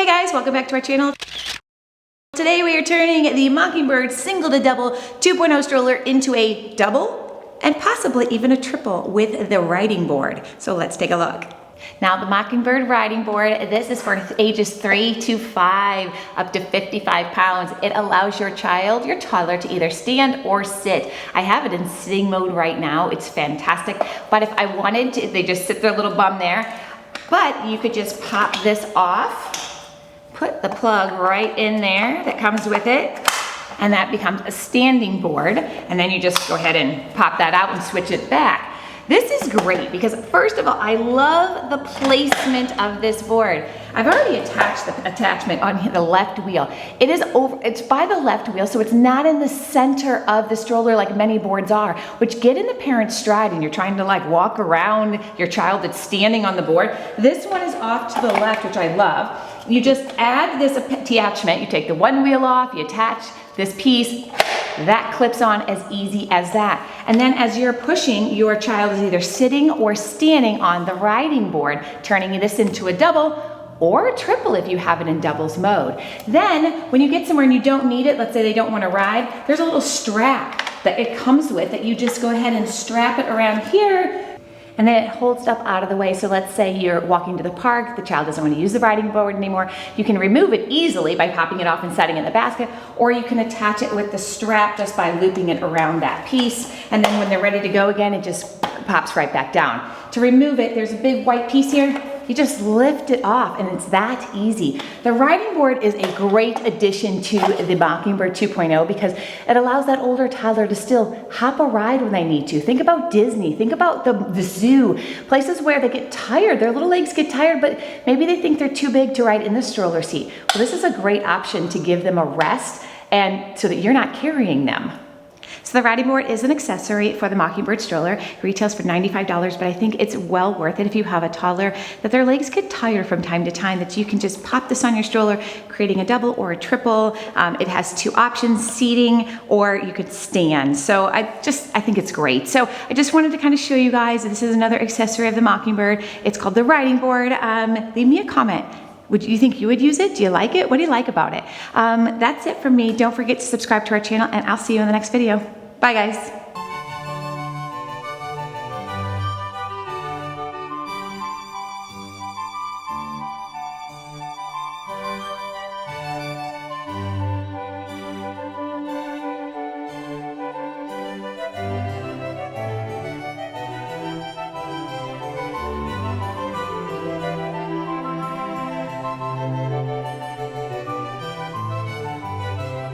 Hey guys, welcome back to our channel. Today we are turning the Mockingbird single to double 2.0 stroller into a double and possibly even a triple with the riding board. So let's take a look. Now the Mockingbird riding board, this is for ages 3 to 5, up to 55 pounds. It allows your child, your toddler, to either stand or sit. I have it in sitting mode right now. It's fantastic. But if I wanted to, they just sit their little bum there. But you could just pop this off, put the plug right in there that comes with it, and that becomes a standing board. And then you just go ahead and pop that out and switch it back. This is great because first of all, I love the placement of this board. I've already attached the attachment on the left wheel. It's by the left wheel, so it's not in the center of the stroller like many boards are, which get in the parent's stride and you're trying to like walk around your child that's standing on the board. This one is off to the left, which I love. You just add this attachment, you take the one wheel off, you attach this piece, that clips on as easy as that. And then as you're pushing, your child is either sitting or standing on the riding board, turning this into a double or a triple if you have it in doubles mode. Then when you get somewhere and you don't need it, let's say they don't want to ride, there's a little strap that it comes with that you just go ahead and strap it around here, and then it holds up out of the way. So let's say you're walking to the park, the child doesn't want to use the riding board anymore. You can remove it easily by popping it off and setting it in the basket, or you can attach it with the strap just by looping it around that piece. And then when they're ready to go again, it just pops right back down. To remove it, there's a big white piece here. You just lift it off and it's that easy. The riding board is a great addition to the Mockingbird 2.0 because it allows that older toddler to still hop a ride when they need to. Think about Disney, think about the zoo, places where they get tired, their little legs get tired, but maybe they think they're too big to ride in the stroller seat. Well, this is a great option to give them a rest and so that you're not carrying them. So the riding board is an accessory for the Mockingbird stroller. It retails for $95, but I think it's well worth it if you have a toddler that their legs get tired from time to time, that you can just pop this on your stroller, creating a double or a triple. It has two options, seating, or you could stand. So I think it's great. So I just wanted to kind of show you guys, this is another accessory of the Mockingbird. It's called the riding board. Leave me a comment. Would you think you would use it? Do you like it? What do you like about it? That's it from me. Don't forget to subscribe to our channel and I'll see you in the next video. Bye guys.